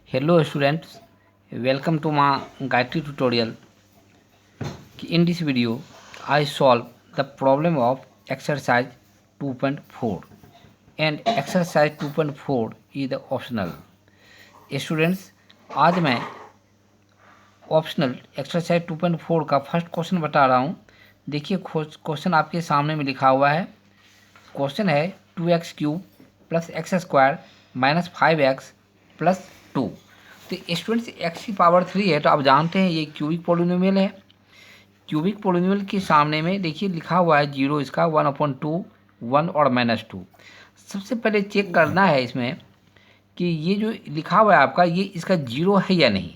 Hello students, welcome to my Gayatri tutorial. In this video, I solve the problem of exercise 2.4 and exercise 2.4 is the optional. Students, आज मैं optional exercise 2.4 का first question बता रहा हूँ। देखिए question आपके सामने में लिखा हुआ है। क्वेश्चन है 2x³ plus x square minus 5x plus 2। तो स्टूडेंट्स x की पावर 3 है, तो आप जानते हैं ये क्यूबिक पोलिनोमियल है। क्यूबिक पोलिनोमियल के सामने में देखिए लिखा हुआ है 0, इसका 1/2, 1 और -2। सबसे पहले चेक करना है इसमें कि ये जो लिखा हुआ है आपका, ये इसका 0 है या नहीं।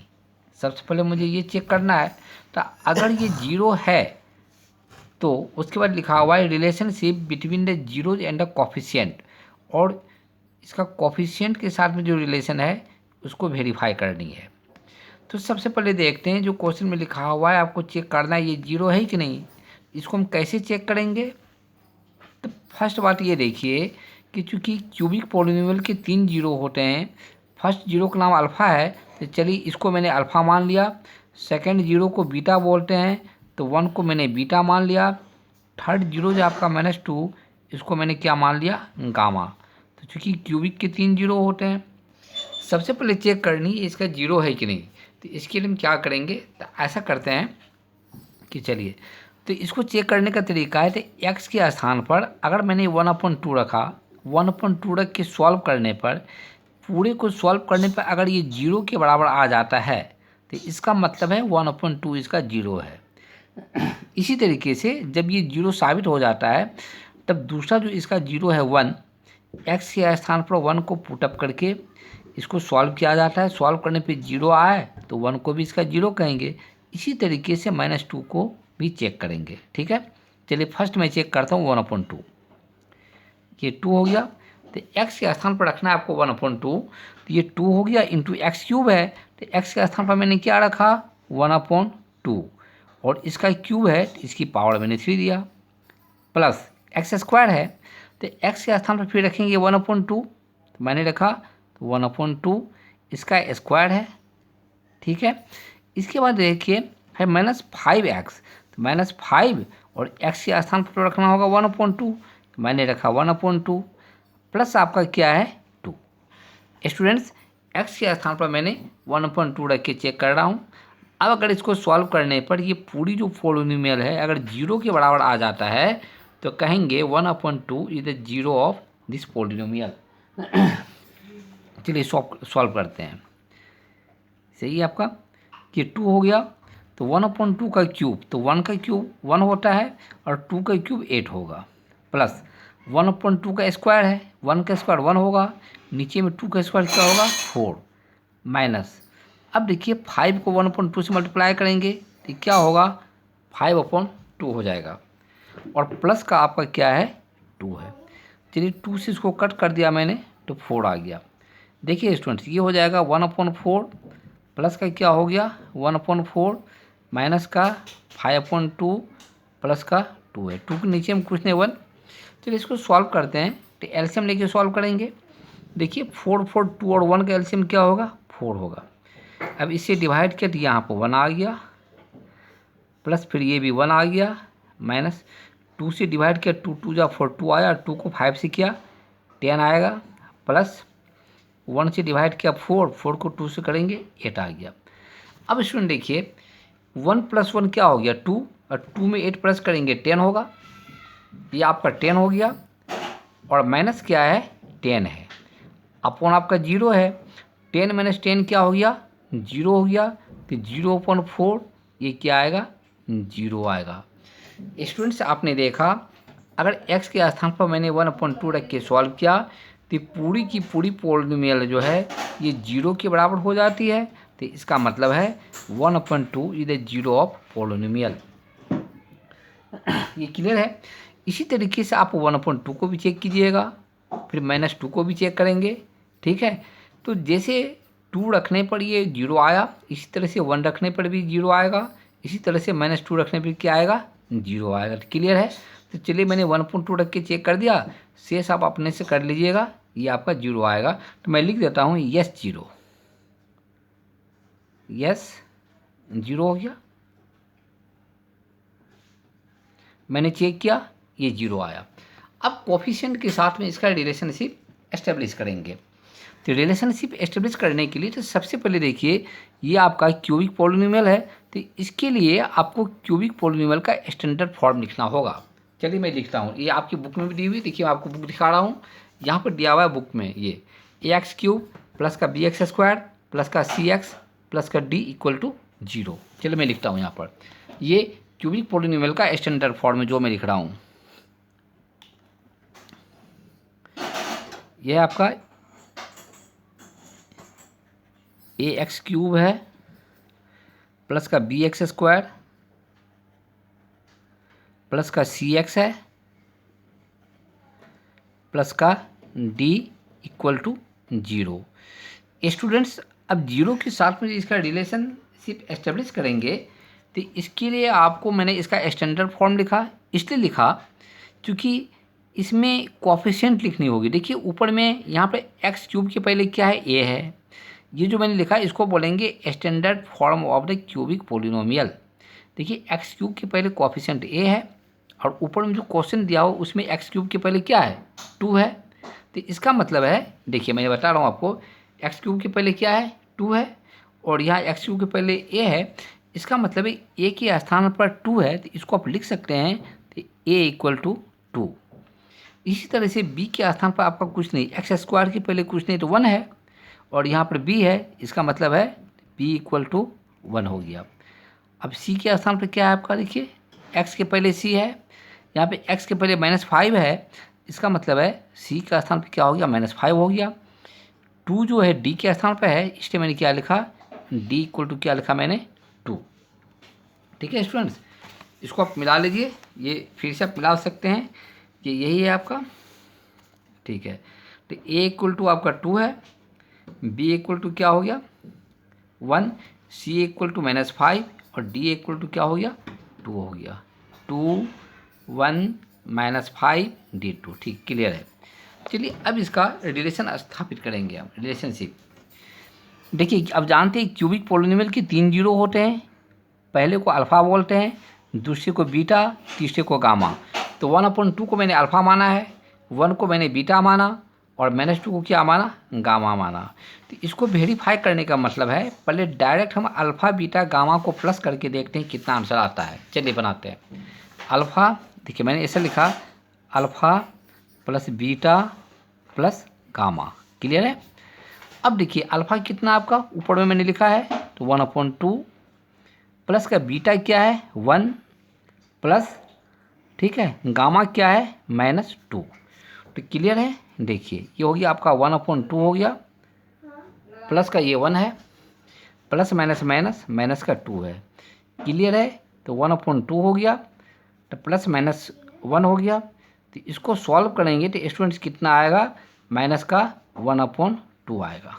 सबसे पहले मुझे ये चेक करना है। तो अगर ये 0 है तो उसके बाद लिखा हुआ है relationship between the zeros and the coefficient, और इसका कोफिशिएंट के साथ में जो रिलेशन है उसको वेरीफाई करनी है। तो सबसे पहले देखते हैं जो क्वेश्चन में लिखा हुआ है, आपको चेक करना है ये 0 है कि नहीं। इसको हम कैसे चेक करेंगे। तो फर्स्ट बात ये देखिए कि चूँकि क्यूबिक पोलिनोमियल के 3 जीरो होते हैं। फर्स्ट जीरो का नाम अल्फ़ा है, तो चलिए इसको मैंने अल्फ़ा मान लिया। सेकंड जीरो को बीटा बोलते हैं, तो 1 को मैंने बीटा मान लिया। थर्ड जीरो जो आपका -2, इसको मैंने क्या मान लिया, गामा। तो चूँकि क्यूबिक के 3 जीरो होते हैं, सबसे पहले चेक करनी है इसका 0 है कि नहीं। तो इसके लिए हम क्या करेंगे, तो ऐसा करते हैं कि चलिए, तो इसको चेक करने का तरीका है, तो x के स्थान पर अगर मैंने 1/2 रखा, 1/2 रख के सॉल्व करने पर, पूरे को सॉल्व करने पर अगर ये 0 के बराबर आ जाता है तो इसका मतलब है 1/2 इसका 0 है। इसी तरीके से जब ये 0 साबित हो जाता है, तब दूसरा जो इसका 0 है 1, x के स्थान पर 1 को पुटअप करके इसको सॉल्व किया जाता है। सॉल्व करने पे 0 आए तो 1 को भी इसका 0 कहेंगे। इसी तरीके से -2 को भी चेक करेंगे। ठीक है, चलिए फर्स्ट मैं चेक करता हूँ 1/2। ये 2 हो गया, तो x के स्थान पर रखना है आपको 1/2। तो ये 2 हो गया इंटू x³ है, तो x के स्थान पर मैंने क्या रखा, 1/2, और इसका क्यूब है, इसकी पावर मैंने 3 दिया, प्लस x² है, तो x के स्थान पर फिर रखेंगे 1/2, तो मैंने रखा 1/2, इसका स्क्वायर है। ठीक है, इसके बाद देखिए है -5x, तो -5 और x के स्थान पर रखना होगा 1/2, तो मैंने रखा 1/2, प्लस आपका क्या है 2। स्टूडेंट्स, x के स्थान पर मैंने 1/2 रख के चेक कर रहा हूँ। अब अगर इसको सॉल्व करने पर ये पूरी जो पोलिनोमियल है अगर 0 के बराबर आ जाता है तो कहेंगे 1/2 is the 0 of this polynomial. चलिए सॉल्व करते हैं। सही है आपका कि 2 हो गया, तो 1/2 का क्यूब, तो 1 का क्यूब 1 होता है और 2 का क्यूब 8 होगा, प्लस 1/2 का स्क्वायर है, 1 का स्क्वायर 1 होगा, नीचे में 2 का स्क्वायर क्या होगा 4, माइनस। अब देखिए 5 को 1/2 से मल्टीप्लाई करेंगे तो क्या होगा 5/2 हो जाएगा, और प्लस का आपका क्या है 2 है। चलिए 2 से इसको कट कर दिया मैंने तो 4 आ गया। देखिए स्टूडेंट्स, ये हो जाएगा 1/4, प्लस का क्या हो गया 1/4, माइनस का 5/2, प्लस का 2 है, 2 के नीचे में कुछ नहीं 1। चलिए इसको सॉल्व करते हैं, तो एलसीएम लेके सॉल्व करेंगे। देखिए 4 4 2 और 1 का एलसीएम क्या होगा 4 होगा। अब इसे डिवाइड किया तो यहाँ पर 1 आ गया, प्लस फिर ये भी 1 आ गया, माइनस 2 से डिवाइड किया, 2 2 जा 4, 2 आया, 2 को 5 से किया 10 आएगा, प्लस 1 से डिवाइड किया 4, 4 को 2 से करेंगे 8 आ गया। अब स्टूडेंट देखिए 1 + 1 क्या हो गया 2, और 2 में 8 प्लस करेंगे 10 होगा, ये आपका 10 हो गया, और माइनस क्या है 10 है, अपॉन आपका 0 है, 10 - 10 क्या हो गया 0 हो गया, तो 0/4 ये क्या आएगा 0 आएगा। स्टूडेंट्स, आपने देखा अगर x के स्थान पर मैंने 1/2 रख के सॉल्व किया तो पूरी की पूरी पोलिनोमियल जो है ये 0 के बराबर हो जाती है। तो इसका मतलब है 1/2 इज द 0 ऑफ पोलिनोमियल। ये क्लियर है। इसी तरीके से आप 1/2 को भी चेक कीजिएगा, फिर -2 को भी चेक करेंगे। ठीक है, तो जैसे 2 रखने पर ये 0 आया, इसी तरह से 1 रखने पर भी 0 आएगा, इसी तरह से -2 रखने पर क्या आएगा 0 आएगा। तो क्लियर है। तो चलिए मैंने 1/2 रख के चेक कर दिया, शेष आप अपने से कर लीजिएगा, ये आपका 0 आएगा। तो मैं लिख देता हूँ यस 0। यस 0 हो गया, मैंने चेक किया ये 0 आया। अब कोफिशिएंट के साथ में इसका रिलेशनशिप एस्टेब्लिश करेंगे। तो रिलेशनशिप एस्टेब्लिश करने के लिए तो सबसे पहले देखिए ये आपका क्यूबिक पॉलिनोमियल है, तो इसके लिए आपको क्यूबिक पॉलिनोमियल का स्टैंडर्ड फॉर्म लिखना होगा। चलिए मैं लिखता हूँ, ये आपकी बुक में भी दी हुई, देखिए मैं आपको बुक दिखा रहा हूँ, यहाँ पर दिया हुआ है बुक में ये ax³ प्लस का bx² प्लस का cx प्लस का d = 0। चलिए मैं लिखता हूँ यहाँ पर, ये क्यूबिक पॉलिनोमियल का स्टैंडर्ड फॉर्म है जो मैं लिख रहा हूँ। यह आपका ax³ है प्लस का bx² प्लस का cx है प्लस का d = 0। स्टूडेंट्स अब 0 के साथ में इसका रिलेशनशिप एस्टेब्लिश करेंगे, तो इसके लिए आपको मैंने इसका स्टैंडर्ड फॉर्म लिखा, इसलिए लिखा क्योंकि इसमें कोफिशिएंट लिखनी होगी। देखिए ऊपर में यहाँ पे x³ के पहले क्या है, a है, ये जो मैंने लिखा इसको बोलेंगे standard form of the cubic polynomial. देखिए x³ के पहले कोफिशिएंट a है और ऊपर में जो क्वेश्चन दिया हो उसमें x³ के पहले क्या है, 2 है। तो इसका मतलब है, देखिए मैं बता रहा हूँ आपको, x³ के पहले क्या है, 2 है, और यहाँ x³ के पहले a है, इसका मतलब है a के स्थान पर 2 है, तो इसको आप लिख सकते हैं तो a = 2। इसी तरह से b के स्थान पर आपका कुछ नहीं, x² के पहले कुछ नहीं तो 1 है, और यहाँ पर b है, इसका मतलब है b = 1 हो गया। अब c के स्थान पर क्या है आपका, देखिए x के पहले c है, यहाँ पे x के पहले -5 है, इसका मतलब है c का स्थान पर क्या हो गया, -5 हो गया। 2 जो है d के स्थान पर है, इसलिए मैंने क्या लिखा, d = क्या लिखा मैंने, 2। ठीक है स्टूडेंट्स, इसको आप मिला लीजिए, ये फिर से आप मिला सकते हैं, ये यही है आपका। ठीक है, तो a = आपका 2 है, b = क्या हो गया 1, c = -5 और d = क्या हो गया 2 हो गया, 2 1 -5 d 2। ठीक, क्लियर है। चलिए अब इसका रिलेशन स्थापित करेंगे हम, रिलेशनशिप। देखिए अब जानते हैं क्यूबिक पॉलिनोमियल के 3 जीरो होते हैं, पहले को अल्फ़ा बोलते हैं, दूसरे को बीटा, तीसरे को गामा। तो 1/2 को मैंने अल्फ़ा माना है, 1 को मैंने बीटा माना और -2 को क्या माना, गामा माना। तो इसको वेरीफाई करने का मतलब है पहले डायरेक्ट हम अल्फ़ा बीटा गामा को प्लस करके देखते हैं कितना आंसर आता है। चलिए बनाते हैं। अल्फ़ा, देखिए मैंने ऐसे लिखा, alpha plus beta plus gamma, clear है। अब देखिए अल्फ़ा कितना आपका ऊपर में मैंने लिखा है, तो 1/2 प्लस का बीटा क्या है 1 प्लस, ठीक है, गामा क्या है -2। तो क्लियर है, देखिए ये हो गया आपका 1/2 हो गया, प्लस का ये 1 है, प्लस माइनस माइनस माइनस का 2 है, क्लियर है। तो 1/2 हो गया, तो प्लस माइनस 1 हो गया। तो इसको सॉल्व करेंगे तो स्टूडेंट्स कितना आएगा, माइनस का 1/2 आएगा।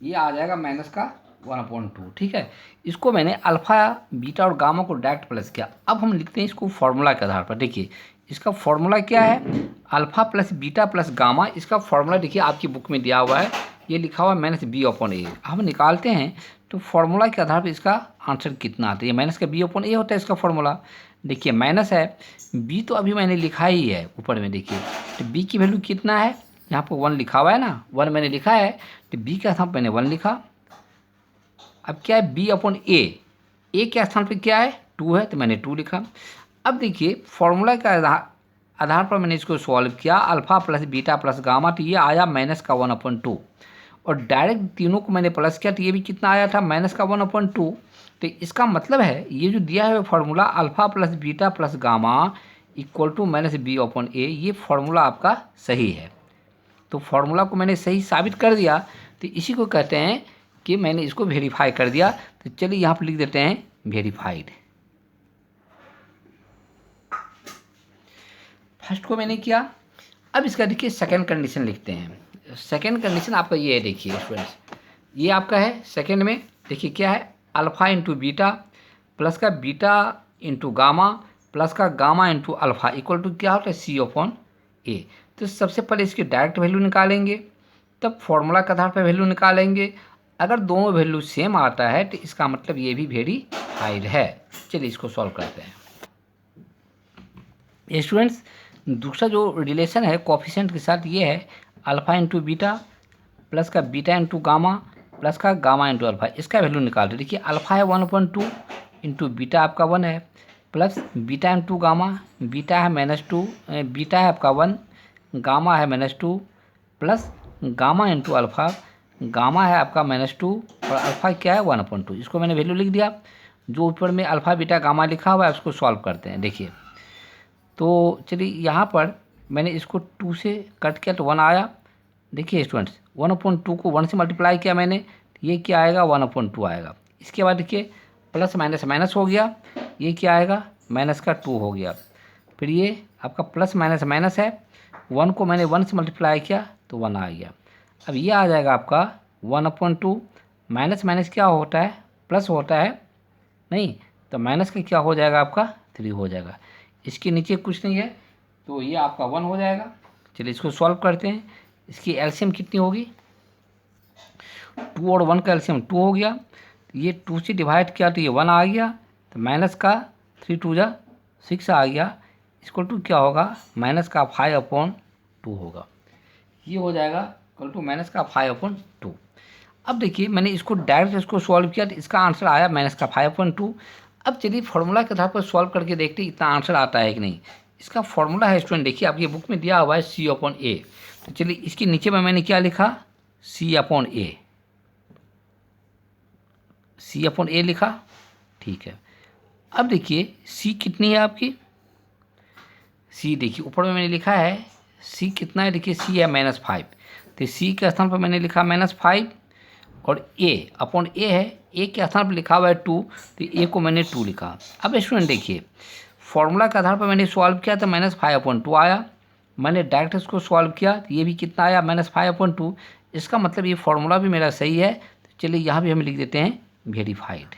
ये आ जाएगा माइनस का 1/2। ठीक है, इसको मैंने अल्फ़ा बीटा और गामा को डायरेक्ट प्लस किया। अब हम लिखते हैं इसको फॉर्मूला के आधार पर। देखिए इसका फॉर्मूला क्या है, alpha plus beta plus gamma, इसका फॉर्मूला देखिए आपकी बुक में दिया हुआ है, ये लिखा हुआ है -b/a। हम निकालते हैं तो फॉर्मूला के आधार पर इसका आंसर कितना आता है, ये माइनस का b/a होता है इसका फॉर्मूला। देखिए माइनस है, b तो अभी मैंने लिखा ही है ऊपर में, देखिए तो b की वैल्यू कितना है, यहाँ पर 1 लिखा हुआ है ना, 1 मैंने लिखा है, तो b का स्थान मैंने 1 लिखा। अब क्या है b/a, a के स्थान पे क्या है 2 है, तो मैंने 2 लिखा। अब देखिए फॉर्मूला के आधार पर मैंने इसको सॉल्व किया, alpha plus beta plus gamma, तो ये आया माइनस का 1/2, और डायरेक्ट तीनों को मैंने प्लस किया तो ये भी कितना आया था, माइनस का 1/2। तो इसका मतलब है ये जो दिया है formula alpha plus beta plus gamma = -b/a, ये फॉर्मूला आपका सही है। तो फॉर्मूला को मैंने सही साबित कर दिया, तो इसी को कहते हैं कि मैंने इसको वेरीफाई कर दिया। तो चलिए यहाँ पर लिख देते हैं वेरीफाइड। फर्स्ट को मैंने किया, अब इसका देखिए सेकंड कंडीशन लिखते हैं। सेकंड कंडीशन आपका ये है, देखिए स्टूडेंट्स, ये आपका है सेकंड में, देखिए क्या है, अल्फ़ा इंटू बीटा प्लस का बीटा इंटू गामा प्लस का gamma into alpha equal to क्या होता है सी अपॉन ए। तो सबसे पहले इसकी डायरेक्ट वैल्यू निकालेंगे, तब फॉर्मूला के आधार पर वैल्यू निकालेंगे। अगर दोनों वैल्यू सेम आता है तो इसका मतलब ये भी वेरीफाइड है। चलिए इसको सॉल्व करते हैं। स्टूडेंट्स, दूसरा जो रिलेशन है कोफिशिएंट के साथ ये है अल्फा इंटू बीटा प्लस का बीटा इंटू गामा प्लस का गामा इंटू अल्फा। इसका वैल्यू निकाल रहे। देखिए अल्फा है 1/2 इंटू बीटा आपका 1 है plus beta into gamma, beta है -2, बीटा है आपका 1, गामा है -2 plus gamma into alpha, gamma है आपका -2 और अल्फा क्या है 1/2। इसको मैंने वैल्यू लिख दिया। जो ऊपर में अल्फा बीटा गामा लिखा हुआ है उसको सॉल्व करते हैं। देखिए तो चलिए यहाँ पर मैंने इसको 2 से कट किया तो 1 आया। देखिए स्टूडेंट्स 1/2 को 1 से मल्टीप्लाई किया मैंने, ये क्या आएगा 1/2 आएगा। इसके बाद देखिए प्लस माइनस माइनस हो गया, ये क्या आएगा माइनस का 2 हो गया। फिर ये आपका प्लस माइनस माइनस है, 1 को मैंने 1 से मल्टीप्लाई किया तो 1 आ गया। अब ये आ जाएगा आपका 1/2, माइनस माइनस क्या होता है प्लस होता है नहीं, तो माइनस का क्या हो जाएगा आपका 3 हो जाएगा। इसके नीचे कुछ नहीं है तो ये आपका 1 हो जाएगा। चलिए इसको सॉल्व करते हैं। इसकी एलसीएम कितनी होगी 2 और 1 का एलसीएम 2 हो गया। ये 2 से डिवाइड किया तो ये 1 आ गया, तो माइनस का 3 2 जा 6 आ गया। इसको टू क्या होगा माइनस का 5/2 होगा। ये हो जाएगा इक्वल टू माइनस का 5/2। अब देखिए मैंने इसको डायरेक्ट इसको सॉल्व किया तो इसका आंसर आया माइनस का 5/2। अब चलिए फार्मूला के आधार पर सॉल्व करके देखते हैं इतना आंसर आता है कि नहीं। इसका फार्मूला है स्टूडेंट, देखिए आपकी बुक में दिया हुआ है C/A। तो चलिए इसके नीचे में मैंने क्या लिखा C/A, C/A लिखा, ठीक है। अब देखिए C कितनी है आपकी, C देखिए ऊपर में मैंने लिखा है C कितना है, देखिए C है -5, तो C के स्थान पर मैंने लिखा -5 और A/A है, A के स्थान पर लिखा हुआ है 2, तो A को मैंने 2 लिखा। अब स्टूडेंट देखिए फॉर्मूला के आधार पर मैंने सॉल्व किया तो -5/2 आया। मैंने डायरेक्ट इसको सॉल्व किया तो ये भी कितना आया -5/2। इसका मतलब ये फार्मूला भी मेरा सही है। तो चलिए यहाँ भी हम लिख देते हैं वेरीफाइड,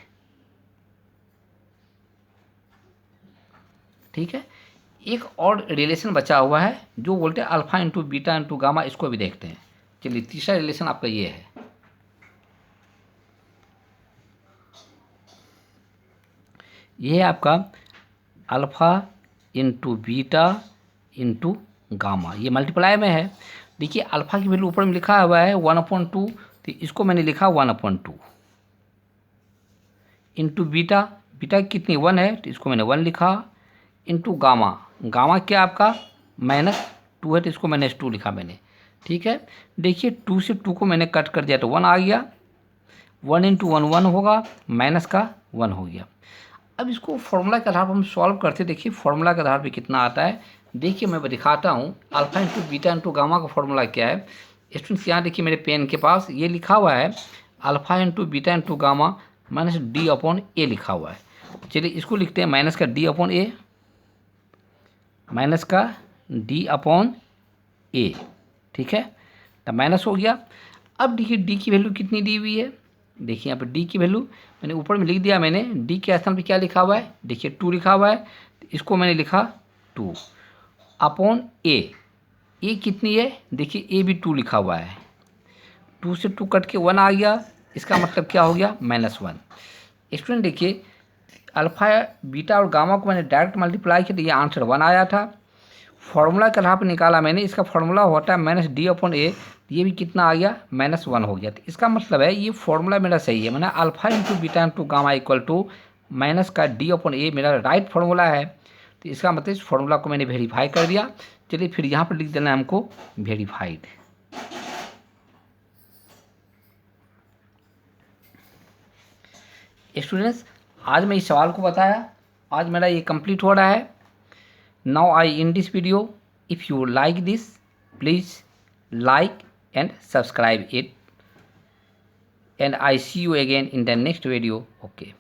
ठीक है। एक और रिलेशन बचा हुआ है जो बोलते हैं alpha into beta into gamma, इसको भी देखते हैं। चलिए तीसरा रिलेशन आपका ये है, ये है आपका alpha into beta into gamma, ये मल्टीप्लाई में है। देखिए अल्फा की वैल्यू ऊपर में लिखा हुआ है 1/2, तो इसको मैंने लिखा 1/2 इंटू बीटा, बीटा कितनी 1 है तो इसको मैंने 1 लिखा, इंटू गामा, गामा क्या आपका -2 है तो इसको -2 लिखा मैंने, ठीक है। देखिए 2 से 2 को मैंने कट कर दिया तो 1 आ गया, 1 इंटू 1 1 होगा, माइनस का 1 हो गया। अब इसको फॉर्मूला के आधार पर हम सॉल्व करते, देखिए फॉर्मूला के आधार पर कितना आता है। देखिए मैं दिखाता हूँ alpha into beta into gamma का फॉर्मूला क्या है। स्टूडेंट्स यहाँ देखिए मेरे पेन के पास ये लिखा हुआ है alpha into beta into gamma -D/A लिखा हुआ है। चलिए इसको लिखते हैं माइनस का D/A, माइनस का D/A, ठीक है। तो माइनस हो गया। अब देखिए D की वैल्यू कितनी दी हुई है, देखिए यहाँ पर D की वैल्यू मैंने ऊपर में लिख दिया। मैंने D के स्थान पे क्या लिखा हुआ है, देखिए 2 लिखा हुआ है, तो इसको मैंने लिखा 2/A। A कितनी है, देखिए A भी 2 लिखा हुआ है, 2 से 2 कट के 1 आ गया। इसका मतलब क्या हो गया -1। स्टूडेंट देखिए अल्फा बीटा और गामा को मैंने डायरेक्ट मल्टीप्लाई किया तो ये आंसर 1 आया था। फार्मूला के आधार पर निकाला मैंने, इसका फार्मूला होता है -D/A, ये भी कितना आ गया -1 हो गया। तो इसका मतलब है ये फार्मूला मेरा सही है, मैंने alpha into beta into gamma equal to minus का D/A मेरा राइट फार्मूला है। तो इसका मतलब इस फार्मूला को मैंने वेरीफाई कर दिया। चलिए फिर यहाँ पर लिख देना है हमको वेरीफाइड। स्टूडेंट्स आज मैं इस सवाल को बताया, आज मेरा ये कंप्लीट हो रहा है। Now I in this video, if you like this please like and subscribe it, and I see you again in the next video. Okay.